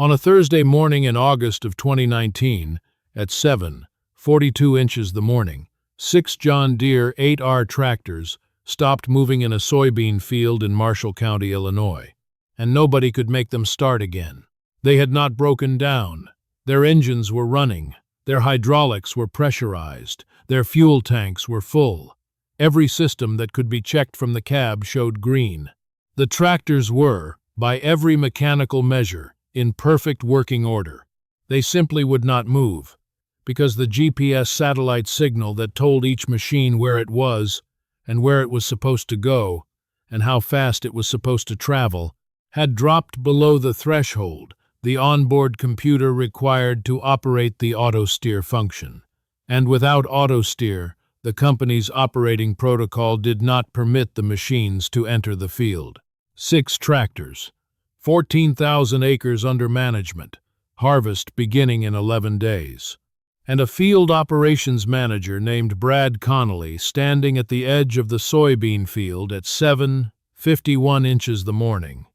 On a Thursday morning in August of 2019, at 7:42 inches the morning, 6 John Deere 8R tractors stopped moving in a soybean field in Marshall County, Illinois, and nobody could make them start again. They had not broken down. Their engines were running. Their hydraulics were pressurized. Their fuel tanks were full. Every system that could be checked from the cab showed green. The tractors were, by every mechanical measure, in perfect working order. They simply would not move, because the GPS satellite signal that told each machine where it was and where it was supposed to go and how fast it was supposed to travel had dropped below the threshold the onboard computer required to operate the auto-steer function. And without auto-steer, the company's operating protocol did not permit the machines to enter the field. 6 tractors, 14,000 acres under management, harvest beginning in 11 days, and a field operations manager named Brad Connolly standing at the edge of the soybean field at 7:51 inches the morning,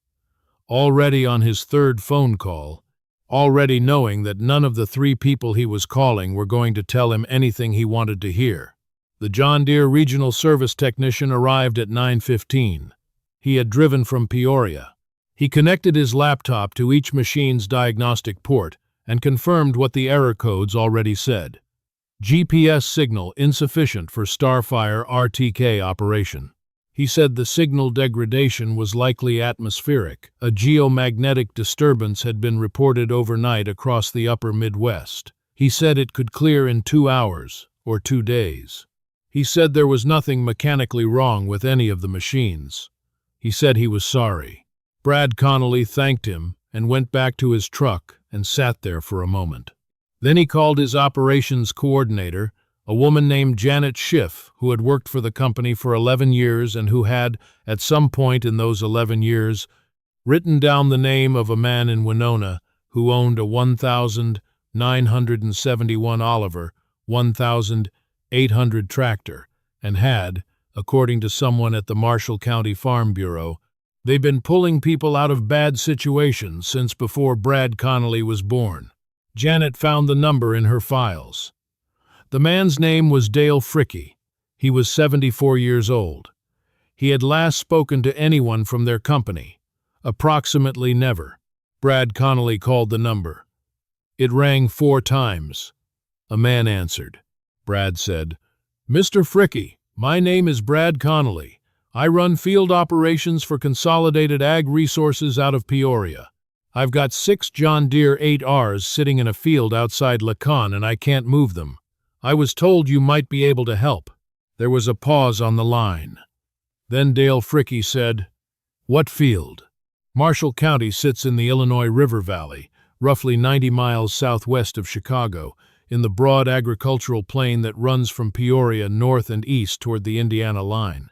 already on his third phone call, already knowing that none of the 3 people he was calling were going to tell him anything he wanted to hear. The John Deere regional service technician arrived at 9:15. He had driven from Peoria. He connected his laptop to each machine's diagnostic port and confirmed what the error codes already said. GPS signal insufficient for Starfire RTK operation. He said the signal degradation was likely atmospheric. A geomagnetic disturbance had been reported overnight across the upper Midwest. He said it could clear in 2 hours or 2 days. He said there was nothing mechanically wrong with any of the machines. He said he was sorry. Brad Connolly thanked him and went back to his truck and sat there for a moment. Then he called his operations coordinator, a woman named Janet Schiff, who had worked for the company for 11 years and who had, at some point in those 11 years, written down the name of a man in Winona who owned a 1,971 Oliver 1,800 tractor and had, according to someone at the Marshall County Farm Bureau, they'd been pulling people out of bad situations since before Brad Connolly was born. Janet found the number in her files. The man's name was Dale Fricke. He was 74 years old. He had last spoken to anyone from their company. Approximately never. Brad Connolly called the number. It rang 4 times. A man answered. Brad said, "Mr. Fricke, my name is Brad Connolly. I run field operations for Consolidated Ag Resources out of Peoria. I've got 6 John Deere 8Rs sitting in a field outside Lacan and I can't move them. I was told you might be able to help." There was a pause on the line. Then Dale Fricke said, "What field?" Marshall County sits in the Illinois River Valley, roughly 90 miles southwest of Chicago, in the broad agricultural plain that runs from Peoria north and east toward the Indiana line.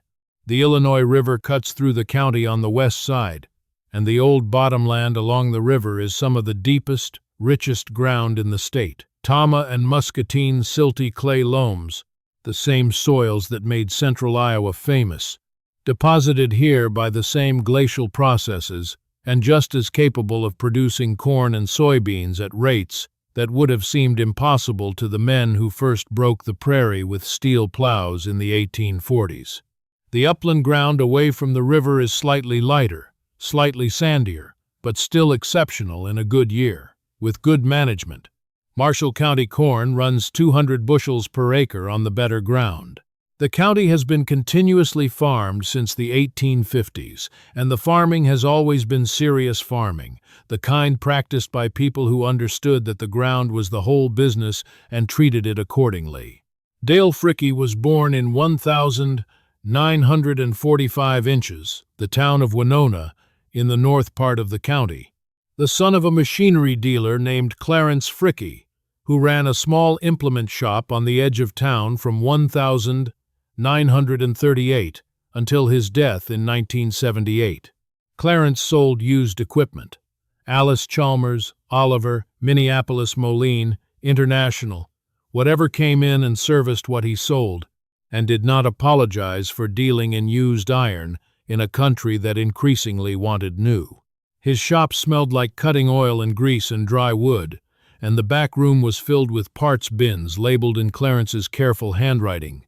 The Illinois River cuts through the county on the west side, and the old bottomland along the river is some of the deepest, richest ground in the state. Tama and Muscatine silty clay loams, the same soils that made central Iowa famous, deposited here by the same glacial processes and just as capable of producing corn and soybeans at rates that would have seemed impossible to the men who first broke the prairie with steel plows in the 1840s. The upland ground away from the river is slightly lighter, slightly sandier, but still exceptional in a good year, with good management. Marshall County corn runs 200 bushels per acre on the better ground. The county has been continuously farmed since the 1850s, and the farming has always been serious farming, the kind practiced by people who understood that the ground was the whole business and treated it accordingly. Dale Fricke was born in 1,945 inches, the town of Winona, in the north part of the county, the son of a machinery dealer named Clarence Fricke, who ran a small implement shop on the edge of town from 1938 until his death in 1978. Clarence sold used equipment. Alice Chalmers, Oliver, Minneapolis Moline, International, whatever came in and serviced what he sold, and did not apologize for dealing in used iron in a country that increasingly wanted new. His shop smelled like cutting oil and grease and dry wood, and the back room was filled with parts bins labeled in Clarence's careful handwriting.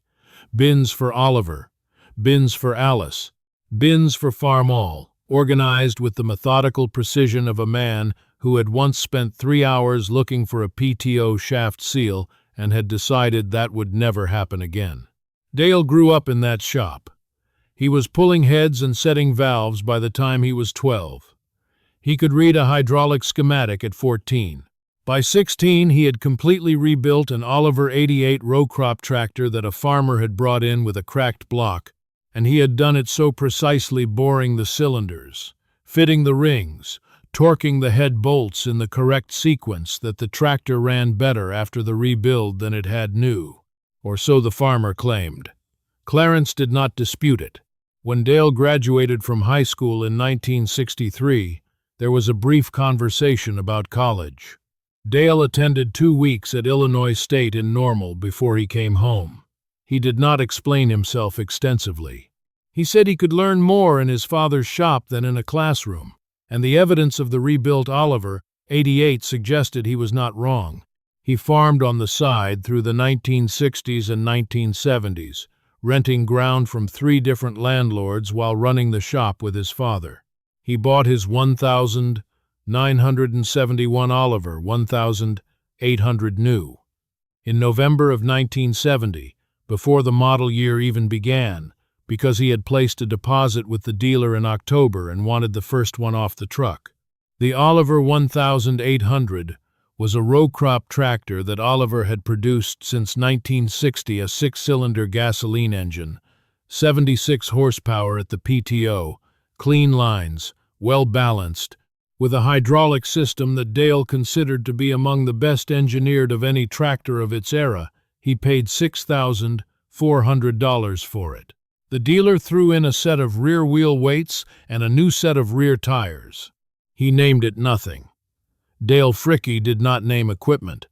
Bins for Oliver, bins for Alice, bins for Farm All, organized with the methodical precision of a man who had once spent 3 hours looking for a PTO shaft seal and had decided that would never happen again. Dale grew up in that shop. He was pulling heads and setting valves by the time he was 12. He could read a hydraulic schematic at 14. By 16, he had completely rebuilt an Oliver 88 row crop tractor that a farmer had brought in with a cracked block, and he had done it so precisely, boring the cylinders, fitting the rings, torquing the head bolts in the correct sequence, that the tractor ran better after the rebuild than it had new, or so the farmer claimed. Clarence did not dispute it. When Dale graduated from high school in 1963, there was a brief conversation about college. Dale attended 2 weeks at Illinois State in Normal before he came home. He did not explain himself extensively. He said he could learn more in his father's shop than in a classroom, and the evidence of the rebuilt Oliver 88 suggested he was not wrong. He farmed on the side through the 1960s and 1970s, renting ground from 3 different landlords while running the shop with his father. He bought his 1,971 Oliver 1,800 new. In November of 1970, before the model year even began, because he had placed a deposit with the dealer in October and wanted the first one off the truck. The Oliver 1,800 was a row crop tractor that Oliver had produced since 1960, a 6-cylinder gasoline engine, 76 horsepower at the PTO, clean lines, well-balanced, with a hydraulic system that Dale considered to be among the best engineered of any tractor of its era. He paid $6,400 for it. The dealer threw in a set of rear wheel weights and a new set of rear tires. He named it nothing. Dale Fricke did not name equipment,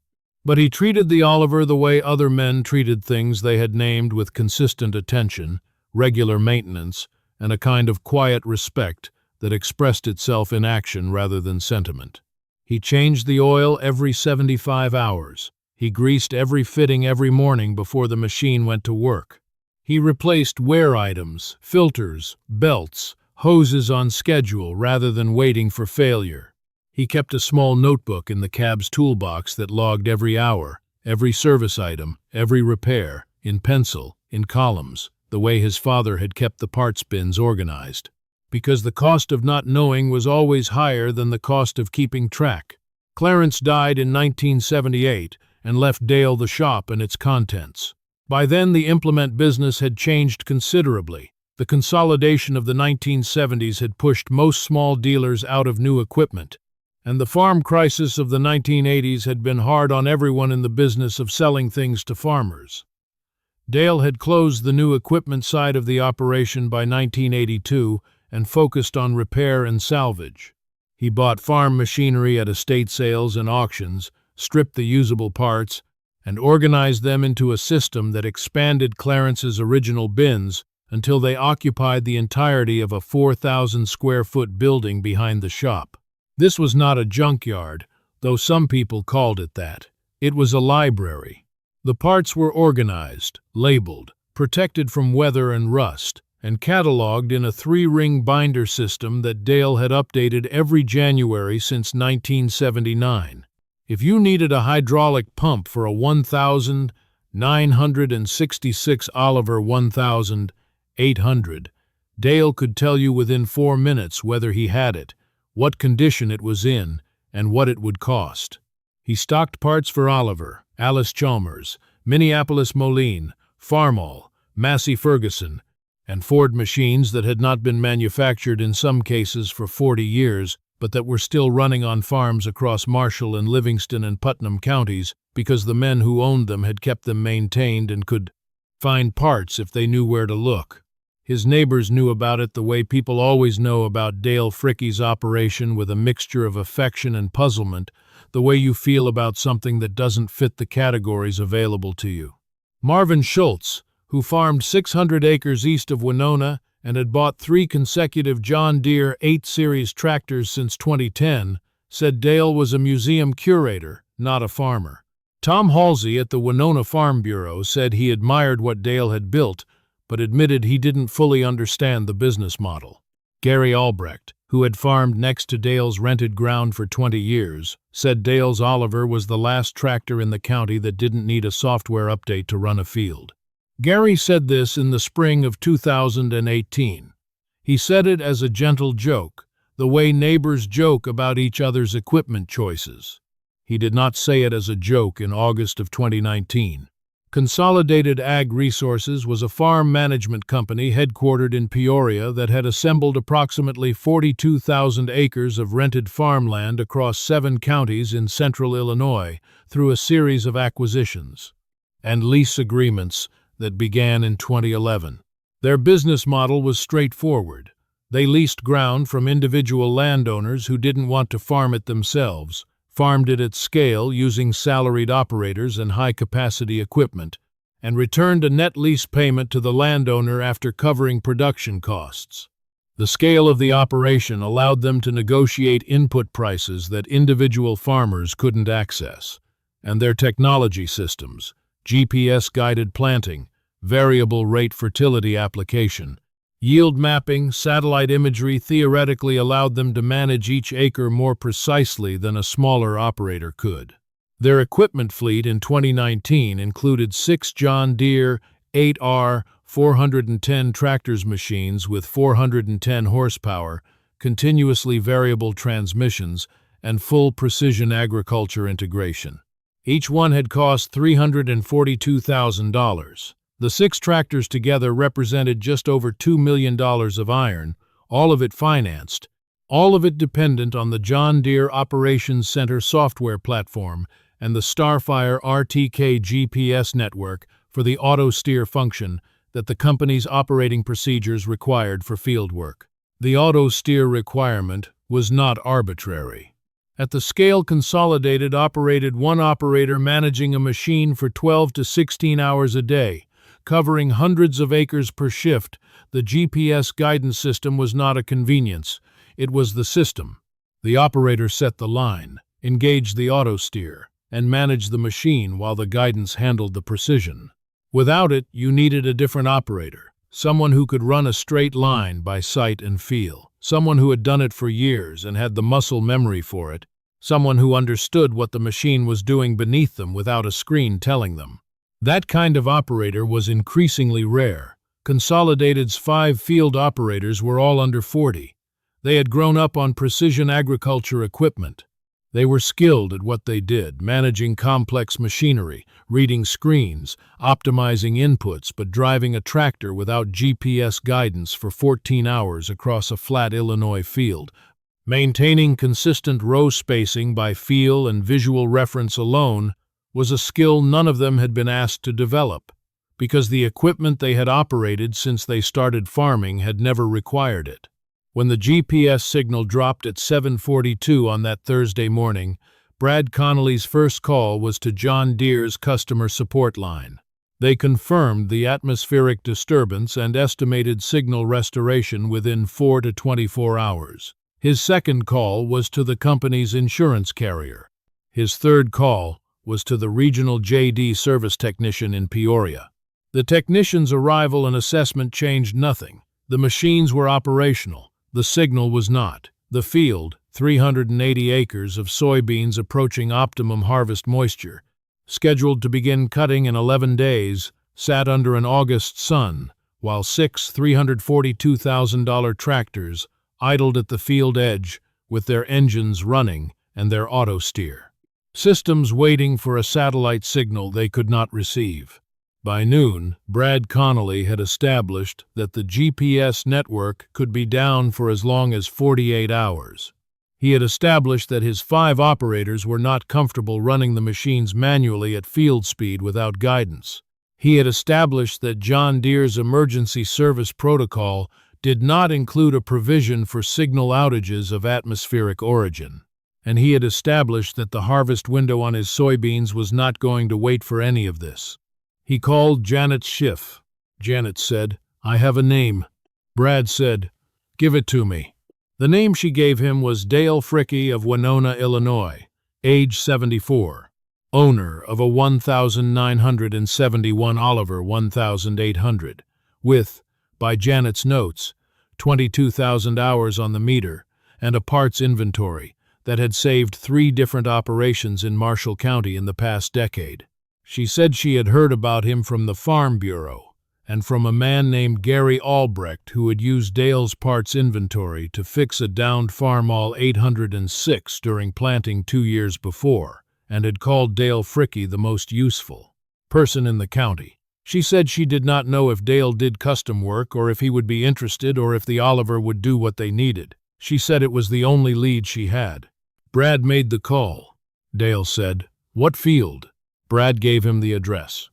but he treated the Oliver the way other men treated things they had named, with consistent attention, regular maintenance, and a kind of quiet respect that expressed itself in action rather than sentiment. He changed the oil every 75 hours. He greased every fitting every morning before the machine went to work. He replaced wear items, filters, belts, hoses on schedule rather than waiting for failure. He kept a small notebook in the cab's toolbox that logged every hour, every service item, every repair, in pencil, in columns, the way his father had kept the parts bins organized. Because the cost of not knowing was always higher than the cost of keeping track. Clarence died in 1978 and left Dale the shop and its contents. By then, the implement business had changed considerably. The consolidation of the 1970s had pushed most small dealers out of new equipment, and the farm crisis of the 1980s had been hard on everyone in the business of selling things to farmers. Dale had closed the new equipment side of the operation by 1982 and focused on repair and salvage. He bought farm machinery at estate sales and auctions, stripped the usable parts, and organized them into a system that expanded Clarence's original bins until they occupied the entirety of a 4,000-square-foot building behind the shop. This was not a junkyard, though some people called it that. It was a library. The parts were organized, labeled, protected from weather and rust, and cataloged in a 3-ring binder system that Dale had updated every January since 1979. If you needed a hydraulic pump for a 1,966 Oliver 1,800, Dale could tell you within 4 minutes whether he had it, what condition it was in, and what it would cost. He stocked parts for Oliver, Alice Chalmers, Minneapolis Moline, Farmall, Massey Ferguson, and Ford machines that had not been manufactured in some cases for 40 years, but that were still running on farms across Marshall and Livingston and Putnam counties because the men who owned them had kept them maintained and could find parts if they knew where to look. His neighbors knew about it the way people always know about Dale Fricke's operation, with a mixture of affection and puzzlement, the way you feel about something that doesn't fit the categories available to you. Marvin Schultz, who farmed 600 acres east of Winona and had bought 3 consecutive John Deere 8 Series tractors since 2010, said Dale was a museum curator, not a farmer. Tom Halsey at the Winona Farm Bureau said he admired what Dale had built, but admitted he didn't fully understand the business model. Gary Albrecht, who had farmed next to Dale's rented ground for 20 years, said Dale's Oliver was the last tractor in the county that didn't need a software update to run a field. Gary said this in the spring of 2018. He said it as a gentle joke, the way neighbors joke about each other's equipment choices. He did not say it as a joke in August of 2019. Consolidated Ag Resources was a farm management company headquartered in Peoria that had assembled approximately 42,000 acres of rented farmland across 7 counties in central Illinois through a series of acquisitions and lease agreements that began in 2011. Their business model was straightforward. They leased ground from individual landowners who didn't want to farm it themselves, farmed it at scale using salaried operators and high-capacity equipment, and returned a net lease payment to the landowner after covering production costs. The scale of the operation allowed them to negotiate input prices that individual farmers couldn't access, and their technology systems, GPS-guided planting, variable rate fertility application, yield mapping, satellite imagery theoretically allowed them to manage each acre more precisely than a smaller operator could. Their equipment fleet in 2019 included 6 John Deere 8R 410 tractors machines with 410 horsepower, continuously variable transmissions, and full precision agriculture integration. Each one had cost $342,000. The 6 tractors together represented just over $2 million of iron, all of it financed, all of it dependent on the John Deere Operations Center software platform and the Starfire RTK GPS network for the auto-steer function that the company's operating procedures required for field work. The auto-steer requirement was not arbitrary. At the scale Consolidated operated one operator managing a machine for 12 to 16 hours a day, covering hundreds of acres per shift. The GPS guidance system was not a convenience, it was the system. The operator set the line, engaged the auto-steer, and managed the machine while the guidance handled the precision. Without it, you needed a different operator, someone who could run a straight line by sight and feel, someone who had done it for years and had the muscle memory for it, someone who understood what the machine was doing beneath them without a screen telling them. That kind of operator was increasingly rare. Consolidated's 5 field operators were all under 40. They had grown up on precision agriculture equipment. They were skilled at what they did, managing complex machinery, reading screens, optimizing inputs, but driving a tractor without GPS guidance for 14 hours across a flat Illinois field, maintaining consistent row spacing by feel and visual reference alone was a skill none of them had been asked to develop, because the equipment they had operated since they started farming had never required it. When the GPS signal dropped at 7:42 on that Thursday morning, Brad Connolly's first call was to John Deere's customer support line. They confirmed the atmospheric disturbance and estimated signal restoration within 4 to 24 hours. His second call was to the company's insurance carrier. His third call was to the regional J.D. service technician in Peoria. The technician's arrival and assessment changed nothing. The machines were operational. The signal was not. The field, 380 acres of soybeans approaching optimum harvest moisture, scheduled to begin cutting in 11 days, sat under an August sun, while 6 $342,000 tractors idled at the field edge with their engines running and their auto-steer. Systems waiting for a satellite signal they could not receive. By noon, Brad Connolly had established that the GPS network could be down for as long as 48 hours. He had established that his 5 operators were not comfortable running the machines manually at field speed without guidance. He had established that John Deere's emergency service protocol did not include a provision for signal outages of atmospheric origin. And he had established that the harvest window on his soybeans was not going to wait for any of this. He called Janet Schiff. Janet said, "I have a name." Brad said, "Give it to me." The name she gave him was Dale Fricke of Winona, Illinois, age 74, owner of a 1971 Oliver 1800, with, by Janet's notes, 22,000 hours on the meter and a parts inventory that had saved 3 different operations in Marshall County in the past decade. She said she had heard about him from the Farm Bureau and from a man named Gary Albrecht who had used Dale's parts inventory to fix a downed Farmall 806 during planting 2 years before, and had called Dale Fricke the most useful person in the county. She said she did not know if Dale did custom work or if he would be interested or if the Oliver would do what they needed. She said it was the only lead she had. Brad made the call. Dale said, "What field?" Brad gave him the address.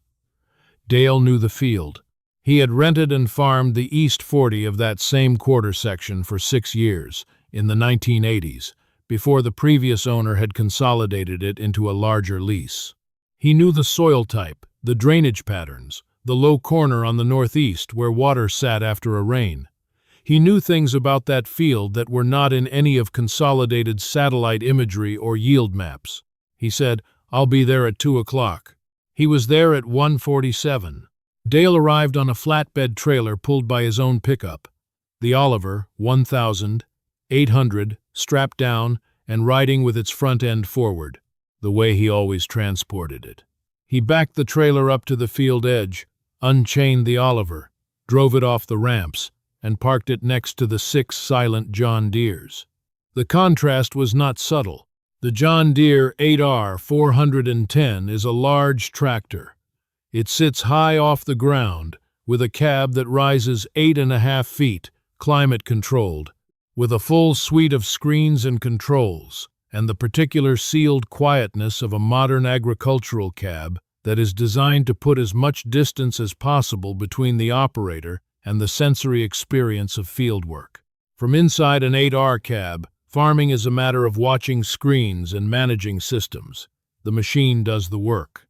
Dale knew the field. He had rented and farmed the East 40 of that same quarter section for 6 years, in the 1980s, before the previous owner had consolidated it into a larger lease. He knew the soil type, the drainage patterns, the low corner on the northeast where water sat after a rain. He knew things about that field that were not in any of Consolidated's satellite imagery or yield maps. He said, "I'll be there at 2 o'clock." He was there at 1:47. Dale arrived on a flatbed trailer pulled by his own pickup. The Oliver 1800 strapped down and riding with its front end forward, the way he always transported it. He backed the trailer up to the field edge, unchained the Oliver, drove it off the ramps, and parked it next to the 6 silent John Deeres. The contrast was not subtle. The John Deere 8R 410 is a large tractor. It sits high off the ground, with a cab that rises 8.5 feet, climate-controlled, with a full suite of screens and controls, and the particular sealed quietness of a modern agricultural cab that is designed to put as much distance as possible between the operator and the sensory experience of fieldwork. From inside an 8R cab, farming is a matter of watching screens and managing systems. The machine does the work.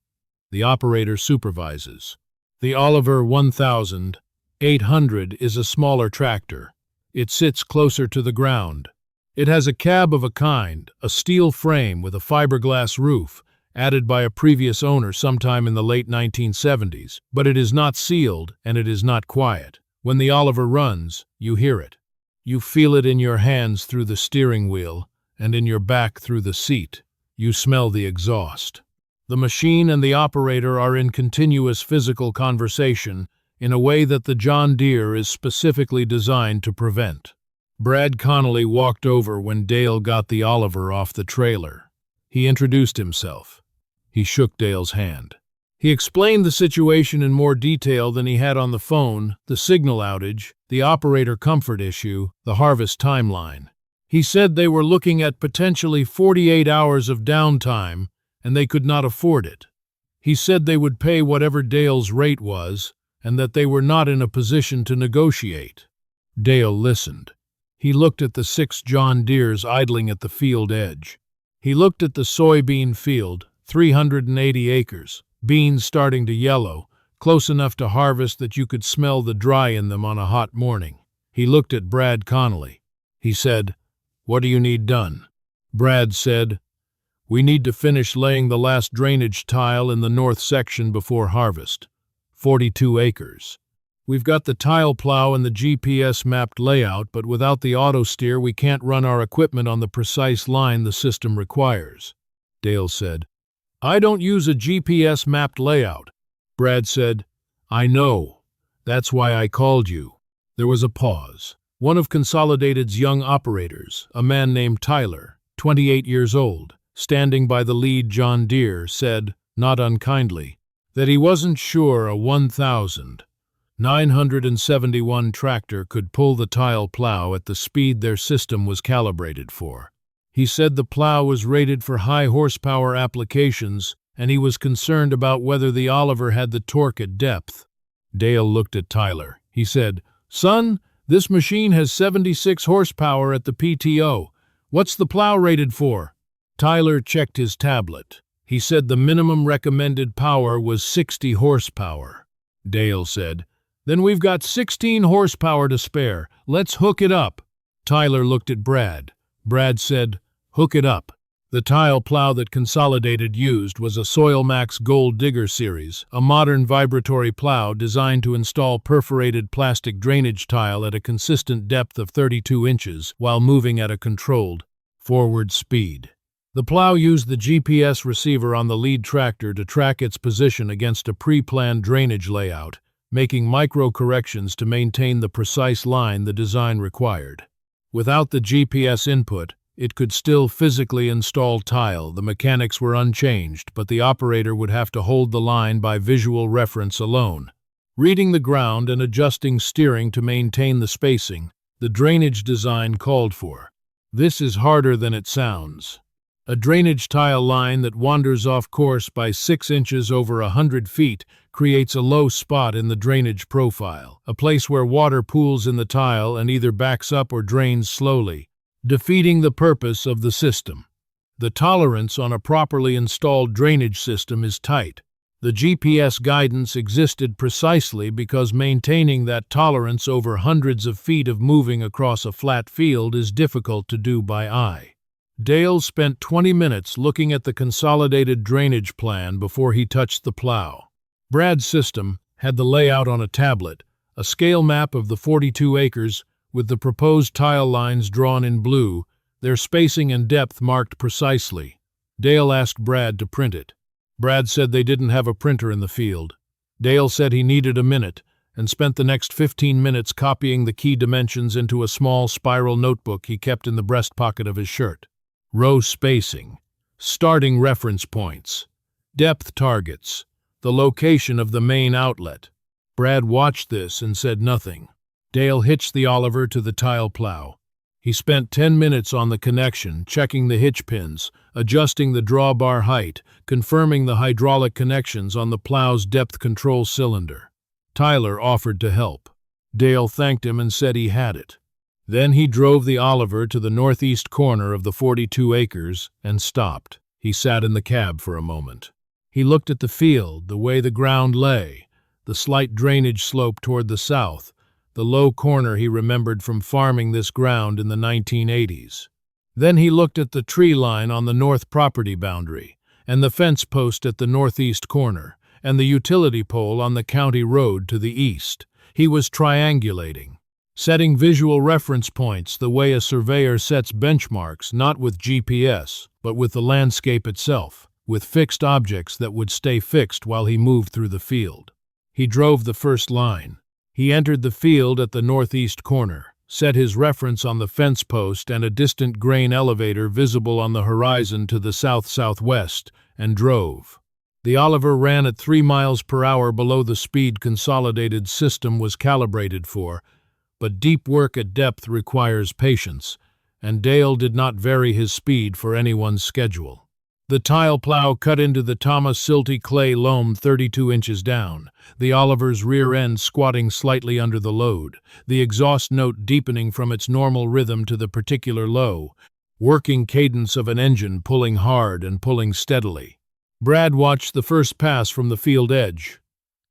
The operator supervises. The Oliver 1800 is a smaller tractor. It sits closer to the ground. It has a cab of a kind, a steel frame with a fiberglass roof, added by a previous owner sometime in the late 1970s, but it is not sealed and it is not quiet. When the Oliver runs, you hear it. You feel it in your hands through the steering wheel and in your back through the seat. You smell the exhaust. The machine and the operator are in continuous physical conversation in a way that the John Deere is specifically designed to prevent. Brad Connolly walked over when Dale got the Oliver off the trailer. He introduced himself. He shook Dale's hand. He explained the situation in more detail than he had on the phone, the signal outage, the operator comfort issue, the harvest timeline. He said they were looking at potentially 48 hours of downtime, and they could not afford it. He said they would pay whatever Dale's rate was, and that they were not in a position to negotiate. Dale listened. He looked at the 6 John Deeres idling at the field edge. He looked at the soybean field, 380 acres. Beans starting to yellow, close enough to harvest that you could smell the dry in them on a hot morning. He looked at Brad Connolly. He said, "What do you need done?" Brad said, "We need to finish laying the last drainage tile in the north section before harvest. 42 acres. We've got the tile plow and the GPS-mapped layout, but without the auto-steer we can't run our equipment on the precise line the system requires." Dale said, "I don't use a GPS-mapped layout." Brad said, "I know. That's why I called you." There was a pause. One of Consolidated's young operators, a man named Tyler, 28 years old, standing by the lead John Deere, said, not unkindly, that he wasn't sure a 1971 tractor could pull the tile plow at the speed their system was calibrated for. He said the plow was rated for high horsepower applications, and he was concerned about whether the Oliver had the torque at depth. Dale looked at Tyler. He said, "Son, this machine has 76 horsepower at the PTO. What's the plow rated for?" Tyler checked his tablet. He said the minimum recommended power was 60 horsepower. Dale said, Then we've got 16 horsepower to spare. Let's hook it up. Tyler looked at Brad. Brad said, "Hook it up." The tile plow that Consolidated used was a SoilMax Gold Digger Series, a modern vibratory plow designed to install perforated plastic drainage tile at a consistent depth of 32 inches while moving at a controlled forward speed. The plow used the GPS receiver on the lead tractor to track its position against a pre-planned drainage layout, making micro-corrections to maintain the precise line the design required. Without the GPS input, it could still physically install tile. The mechanics were unchanged, but the operator would have to hold the line by visual reference alone. Reading the ground and adjusting steering to maintain the spacing, the drainage design called for. This is harder than it sounds. A drainage tile line that wanders off course by 6 inches over 100 feet creates a low spot in the drainage profile, a place where water pools in the tile and either backs up or drains slowly, defeating the purpose of the system. The tolerance on a properly installed drainage system is tight. The GPS guidance existed precisely because maintaining that tolerance over hundreds of feet of moving across a flat field is difficult to do by eye. Dale spent 20 minutes looking at the consolidated drainage plan before he touched the plow. Brad's system had the layout on a tablet, a scale map of the 42 acres, with the proposed tile lines drawn in blue, their spacing and depth marked precisely. Dale asked Brad to print it. Brad said they didn't have a printer in the field. Dale said he needed a minute, and spent the next 15 minutes copying the key dimensions into a small spiral notebook he kept in the breast pocket of his shirt. Row spacing, starting reference points, depth targets, the location of the main outlet. Brad watched this and said nothing. Dale hitched the Oliver to the tile plow. He spent 10 minutes on the connection, checking the hitch pins, adjusting the drawbar height, confirming the hydraulic connections on the plow's depth control cylinder. Tyler offered to help. Dale thanked him and said he had it. Then he drove the Oliver to the northeast corner of the 42 acres and stopped. He sat in the cab for a moment. He looked at the field, the way the ground lay, the slight drainage slope toward the south, the low corner he remembered from farming this ground in the 1980s. Then he looked at the tree line on the north property boundary, and the fence post at the northeast corner, and the utility pole on the county road to the east. He was triangulating, setting visual reference points the way a surveyor sets benchmarks, not with GPS, but with the landscape itself, with fixed objects that would stay fixed while he moved through the field. He drove the first line. He entered the field at the northeast corner, set his reference on the fence post and a distant grain elevator visible on the horizon to the south-southwest, and drove. The Oliver ran at 3 miles per hour below the speed Consolidated system was calibrated for, but deep work at depth requires patience, and Dale did not vary his speed for anyone's schedule. The tile plow cut into the Thomas silty clay loam 32 inches down, the Oliver's rear end squatting slightly under the load, the exhaust note deepening from its normal rhythm to the particular low, working cadence of an engine pulling hard and pulling steadily. Brad watched the first pass from the field edge.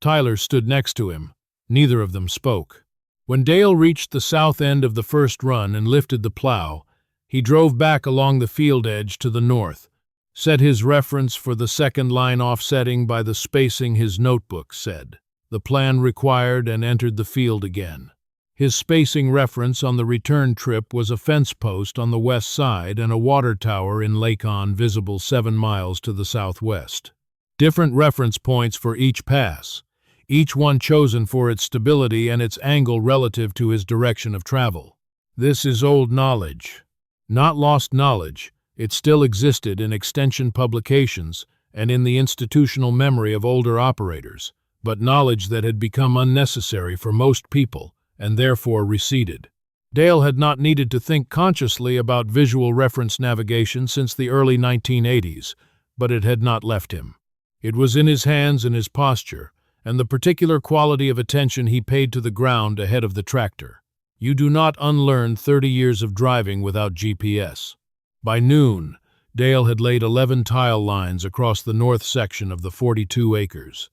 Tyler stood next to him. Neither of them spoke. When Dale reached the south end of the first run and lifted the plow, he drove back along the field edge to the north, set his reference for the second line offsetting by the spacing his notebook said. The plan required, and entered the field again. His spacing reference on the return trip was a fence post on the west side and a water tower in Lacon visible 7 miles to the southwest. Different reference points for each pass, each one chosen for its stability and its angle relative to his direction of travel. This is old knowledge. Not lost knowledge. It still existed in extension publications and in the institutional memory of older operators, but knowledge that had become unnecessary for most people and therefore receded. Dale had not needed to think consciously about visual reference navigation since the early 1980s, but it had not left him. It was in his hands and his posture, and the particular quality of attention he paid to the ground ahead of the tractor. You do not unlearn 30 years of driving without GPS. By noon, Dale had laid 11 tile lines across the north section of the 42 acres.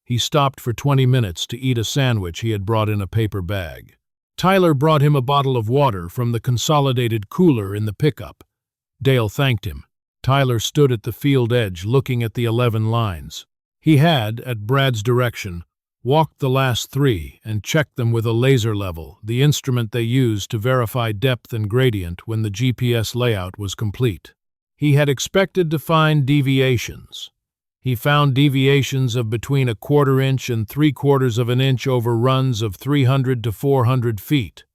He stopped for 20 minutes to eat a sandwich he had brought in a paper bag. Tyler brought him a bottle of water from the consolidated cooler in the pickup. Dale thanked him. Tyler stood at the field edge looking at the 11 lines. He had, at Brad's direction, walked the last 3 and checked them with a laser level, the instrument they used to verify depth and gradient when the GPS layout was complete. He had expected to find deviations. He found deviations of between 1/4 inch and 3/4 of an inch over runs of 300 to 400 feet.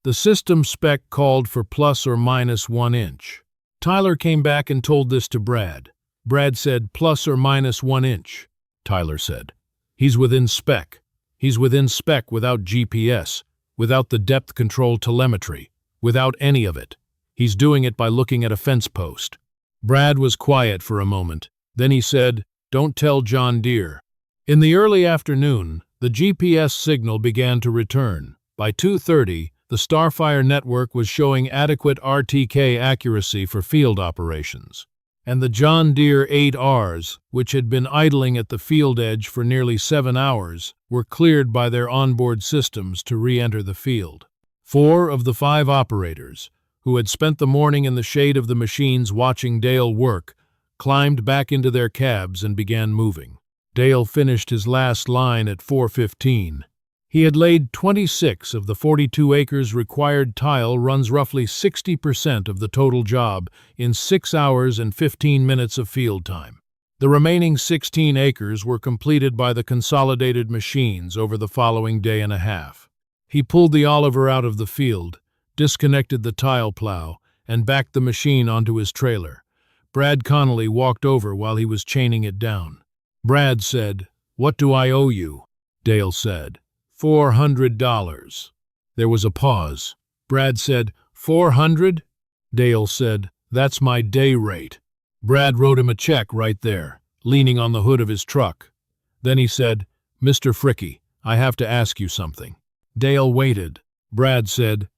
The system spec called for plus or minus 1 inch. Tyler came back and told this to Brad. Brad said plus or minus 1 inch. Tyler said, "He's within spec. He's within spec without GPS, without the depth control telemetry, without any of it. He's doing it by looking at a fence post." Brad was quiet for a moment. Then he said, "Don't tell John Deere." In the early afternoon, the GPS signal began to return. By 2:30, the Starfire network was showing adequate RTK accuracy for field operations. And the John Deere 8Rs, which had been idling at the field edge for nearly 7 hours, were cleared by their onboard systems to re-enter the field. 4 of the 5 operators, who had spent the morning in the shade of the machines watching Dale work, climbed back into their cabs and began moving. Dale finished his last line at 4:15. He had laid 26 of the 42 acres required. Tile runs roughly 60% of the total job in 6 hours and 15 minutes of field time. The remaining 16 acres were completed by the consolidated machines over the following day and a half. He pulled the Oliver out of the field, disconnected the tile plow, and backed the machine onto his trailer. Brad Connolly walked over while he was chaining it down. Brad said, "What do I owe you?" Dale said, $400. There was a pause. Brad said, "400?" Dale said, "That's my day rate." Brad wrote him a check right there, leaning on the hood of his truck. Then he said, "Mr. Fricke, I have to ask you something." Dale waited. Brad said,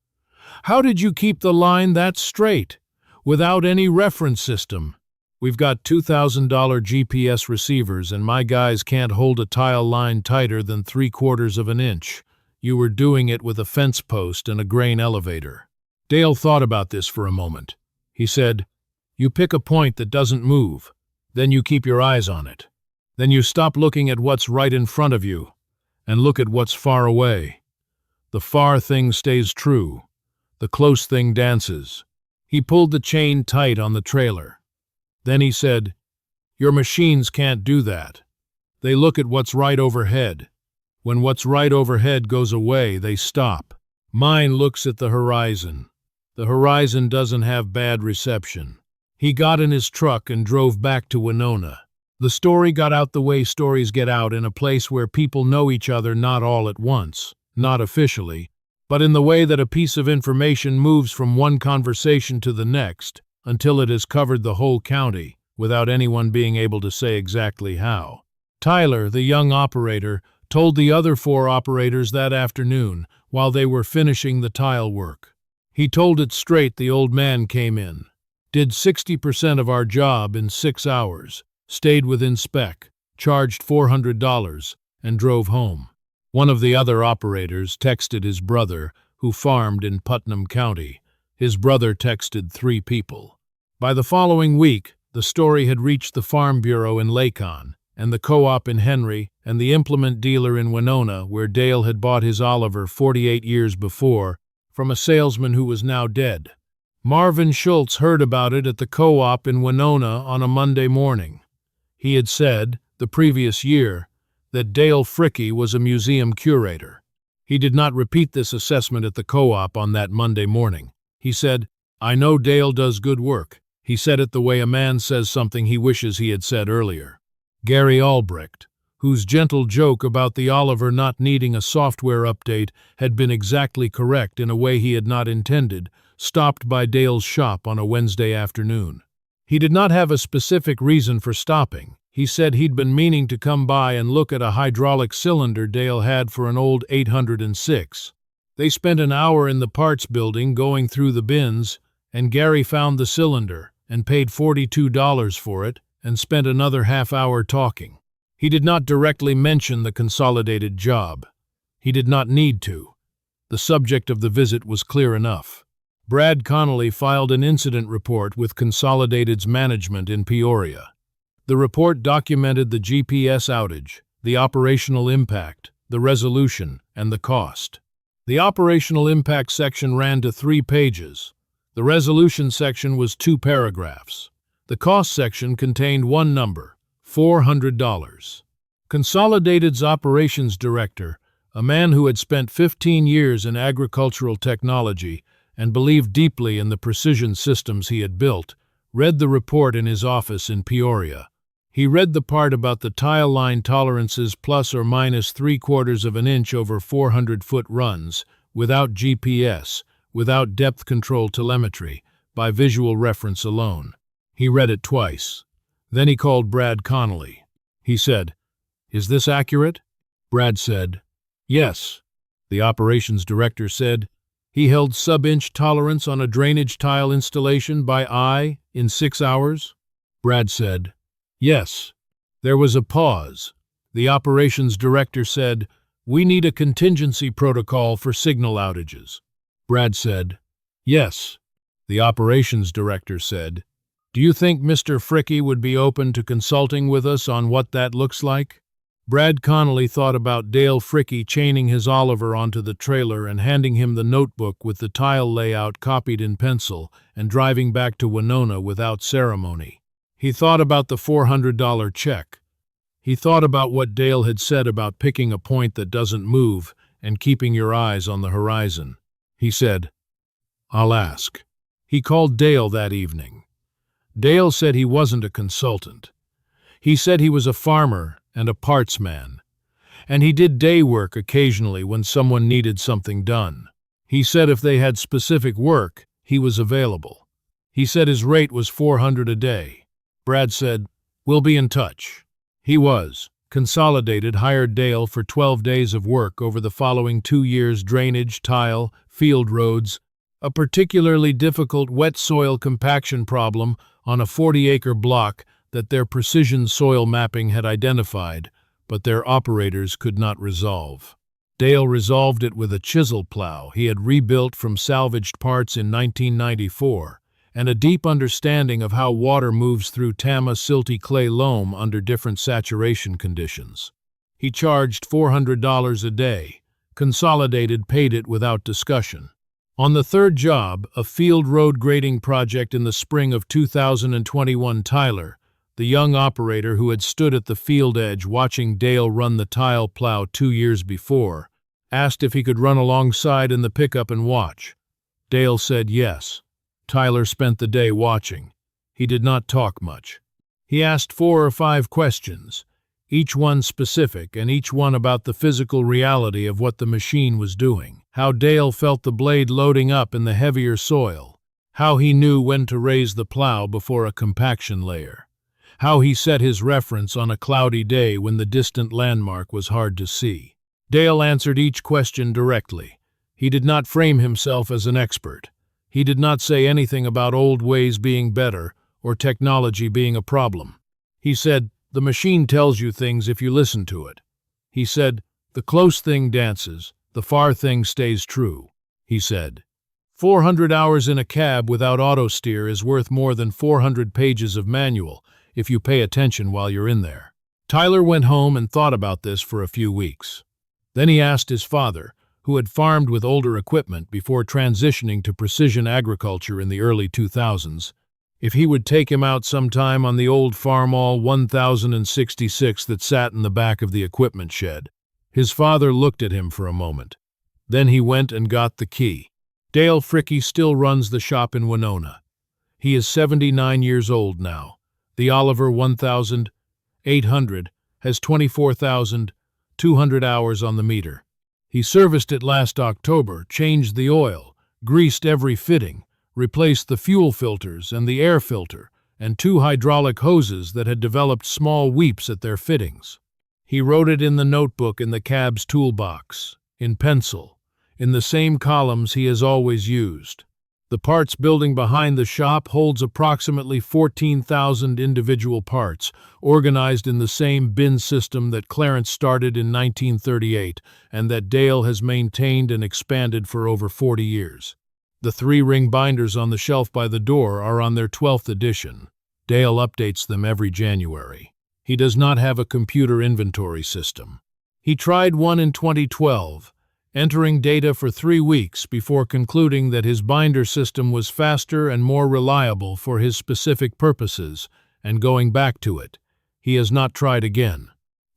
"How did you keep the line that straight, without any reference system? We've got $2,000 GPS receivers and my guys can't hold a tile line tighter than 3/4 of an inch. You were doing it with a fence post and a grain elevator." Dale thought about this for a moment. He said, "You pick a point that doesn't move, then you keep your eyes on it. Then you stop looking at what's right in front of you and look at what's far away. The far thing stays true. The close thing dances." He pulled the chain tight on the trailer. Then he said, "Your machines can't do that. They look at what's right overhead. When what's right overhead goes away, they stop. Mine looks at the horizon. The horizon doesn't have bad reception." He got in his truck and drove back to Winona. The story got out the way stories get out in a place where people know each other not all at once, not officially, but in the way that a piece of information moves from one conversation to the next until it has covered the whole county without anyone being able to say exactly how. Tyler, the young operator, told the other 4 operators that afternoon while they were finishing the tile work. He told it straight. The old man came in, did 60% of our job in 6 hours, stayed within spec, charged $400, and drove home. One of the other operators texted his brother, who farmed in Putnam County. His brother texted 3 people. By the following week, the story had reached the Farm Bureau in Lacon, and the co-op in Henry, and the implement dealer in Winona, where Dale had bought his Oliver 48 years before from a salesman who was now dead. Marvin Schultz heard about it at the co-op in Winona on a Monday morning. He had said, the previous year, that Dale Fricke was a museum curator. He did not repeat this assessment at the co-op on that Monday morning. He said, "I know Dale does good work." He said it the way a man says something he wishes he had said earlier. Gary Albrecht, whose gentle joke about the Oliver not needing a software update had been exactly correct in a way he had not intended, stopped by Dale's shop on a Wednesday afternoon. He did not have a specific reason for stopping. He said he'd been meaning to come by and look at a hydraulic cylinder Dale had for an old 806. They spent an hour in the parts building going through the bins, and Gary found the cylinder and paid $42 for it and spent another half hour talking. He did not directly mention the consolidated job. He did not need to. The subject of the visit was clear enough. Brad Connolly filed an incident report with Consolidated's management in Peoria. The report documented the GPS outage, the operational impact, the resolution, and the cost. The operational impact section ran to 3 pages. The resolution section was 2 paragraphs. The cost section contained one number, $400. Consolidated's operations director, a man who had spent 15 years in agricultural technology and believed deeply in the precision systems he had built, read the report in his office in Peoria. He read the part about the tile line tolerances plus or minus 3/4 of an inch over 400-foot runs, without GPS, without depth control telemetry, by visual reference alone. He read it twice. Then he called Brad Connolly. He said, "Is this accurate?" Brad said, "Yes." The operations director said, "He held sub-inch tolerance on a drainage tile installation by eye in 6 hours?" Brad said, "Yes." There was a pause. The operations director said, "We need a contingency protocol for signal outages." Brad said, "Yes." The operations director said, "Do you think Mr. Fricke would be open to consulting with us on what that looks like?" Brad Connolly thought about Dale Fricke chaining his Oliver onto the trailer and handing him the notebook with the tile layout copied in pencil and driving back to Winona without ceremony. He thought about the $400 check. He thought about what Dale had said about picking a point that doesn't move and keeping your eyes on the horizon. He said, "I'll ask." He called Dale that evening. Dale said he wasn't a consultant. He said he was a farmer and a parts man, and he did day work occasionally when someone needed something done. He said if they had specific work, he was available. He said his rate was $400 a day. Brad said, "We'll be in touch." He was. Consolidated hired Dale for 12 days of work over the following 2 years: drainage, tile, field roads, a particularly difficult wet soil compaction problem on a 40-acre block that their precision soil mapping had identified, but their operators could not resolve. Dale resolved it with a chisel plow he had rebuilt from salvaged parts in 1994, and a deep understanding of how water moves through Tama silty clay loam under different saturation conditions. He charged $400 a day. Consolidated paid it without discussion. On the third job, a field road grading project in the spring of 2021, Tyler, the young operator who had stood at the field edge watching Dale run the tile plow 2 years before, asked if he could run alongside in the pickup and watch. Dale said yes. Tyler spent the day watching. He did not talk much. He asked 4 or 5 questions, each one specific and each one about the physical reality of what the machine was doing, how Dale felt the blade loading up in the heavier soil, how he knew when to raise the plow before a compaction layer, how he set his reference on a cloudy day when the distant landmark was hard to see. Dale answered each question directly. He did not frame himself as an expert. He did not say anything about old ways being better or technology being a problem. He said, "The machine tells you things if you listen to it." He said, "The close thing dances, the far thing stays true." He said, 400 hours in a cab without auto steer is worth more than 400 pages of manual if you pay attention while you're in there. Tyler went home and thought about this for a few weeks. Then he asked his father, who had farmed with older equipment before transitioning to precision agriculture in the early 2000s, if he would take him out sometime on the old Farmall 1066 that sat in the back of the equipment shed. His father looked at him for a moment. Then he went and got the key. Dale Fricke still runs the shop in Winona. He is 79 years old now. The Oliver 1800 has 24,200 hours on the meter. He serviced it last October, changed the oil, greased every fitting, replaced the fuel filters and the air filter, and 2 hydraulic hoses that had developed small weeps at their fittings. He wrote it in the notebook in the cab's toolbox, in pencil, in the same columns he has always used. The parts building behind the shop holds approximately 14,000 individual parts, organized in the same bin system that Clarence started in 1938 and that Dale has maintained and expanded for over 40 years. The 3-ring binders on the shelf by the door are on their 12th edition. Dale updates them every January. He does not have a computer inventory system. He tried one in 2012, entering data for 3 weeks before concluding that his binder system was faster and more reliable for his specific purposes, and going back to it. He has not tried again.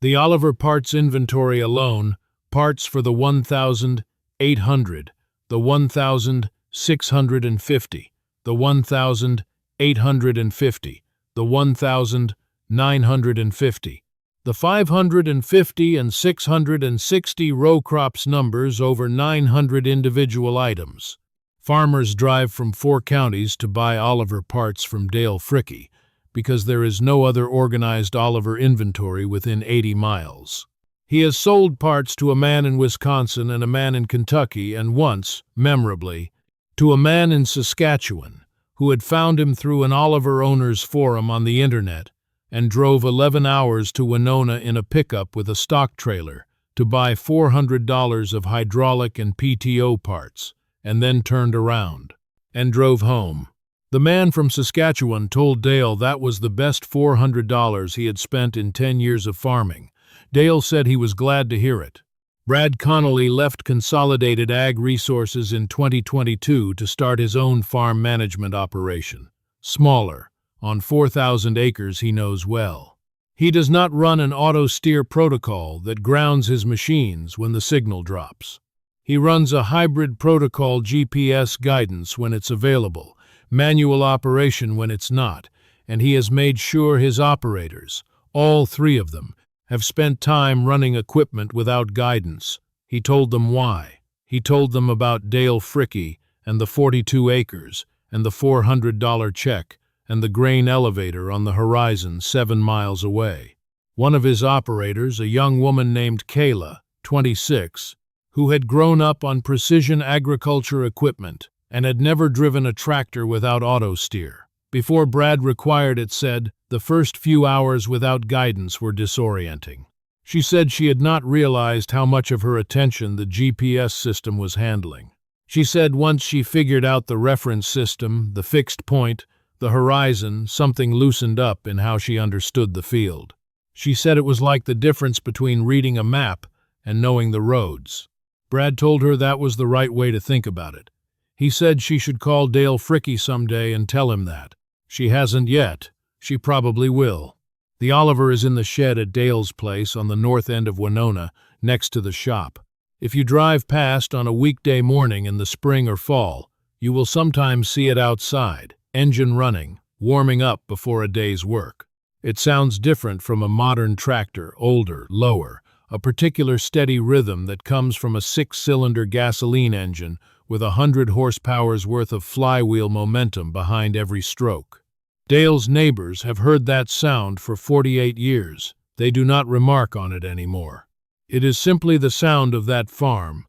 The Oliver parts inventory alone, parts for the 1,800, the 1,650, the 1,850, the 1,950, the 550 and 660 row crops numbers over 900 individual items. Farmers drive from 4 counties to buy Oliver parts from Dale Fricke because there is no other organized Oliver inventory within 80 miles. He has sold parts to a man in Wisconsin and a man in Kentucky, and once, memorably, to a man in Saskatchewan who had found him through an Oliver owners forum on the internet and drove 11 hours to Winona in a pickup with a stock trailer to buy $400 of hydraulic and PTO parts, and then turned around and drove home. The man from Saskatchewan told Dale that was the best $400 he had spent in 10 years of farming. Dale said he was glad to hear it. Brad Connolly left Consolidated Ag Resources in 2022 to start his own farm management operation. Smaller, on 4,000 acres he knows well. He does not run an auto-steer protocol that grounds his machines when the signal drops. He runs a hybrid protocol GPS guidance when it's available, manual operation when it's not, and he has made sure his operators, all 3 of them, have spent time running equipment without guidance. He told them why. He told them about Dale Fricke and the 42 acres and the $400 check and the grain elevator on the horizon 7 miles away. One of his operators, a young woman named Kayla, 26, who had grown up on precision agriculture equipment and had never driven a tractor without auto-steer. Before Brad required it, said, the first few hours without guidance were disorienting. She said she had not realized how much of her attention the GPS system was handling. She said once she figured out the reference system, the fixed point, the horizon, something loosened up in how she understood the field. She said it was like the difference between reading a map and knowing the roads. Brad told her that was the right way to think about it. He said she should call Dale Fricke someday and tell him that. She hasn't yet. She probably will. The Oliver is in the shed at Dale's place on the north end of Winona, next to the shop. If you drive past on a weekday morning in the spring or fall, you will sometimes see it outside, engine running, warming up before a day's work. It sounds different from a modern tractor, older, lower, a particular steady rhythm that comes from a 6-cylinder gasoline engine with 100 horsepower's worth of flywheel momentum behind every stroke. Dale's neighbors have heard that sound for 48 years. They do not remark on it anymore. It is simply the sound of that farm,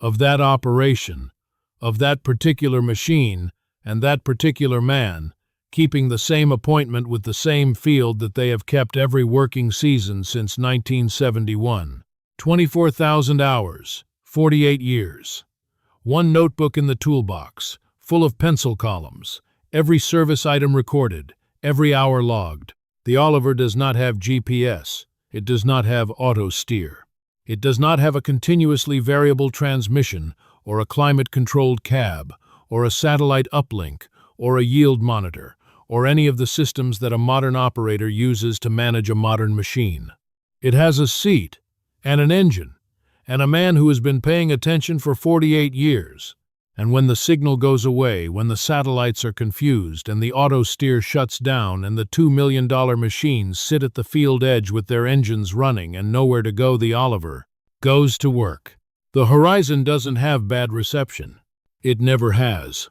of that operation, of that particular machine, and that particular man, keeping the same appointment with the same field that they have kept every working season since 1971. 24,000 hours, 48 years. 1 notebook in the toolbox, full of pencil columns, every service item recorded, every hour logged. The Oliver does not have GPS. It does not have auto-steer. It does not have a continuously variable transmission or a climate-controlled cab, or a satellite uplink, or a yield monitor, or any of the systems that a modern operator uses to manage a modern machine. It has a seat, and an engine, and a man who has been paying attention for 48 years. And when the signal goes away, when the satellites are confused and the auto-steer shuts down and the $2 million machines sit at the field edge with their engines running and nowhere to go, the Oliver goes to work. The horizon doesn't have bad reception. It never has.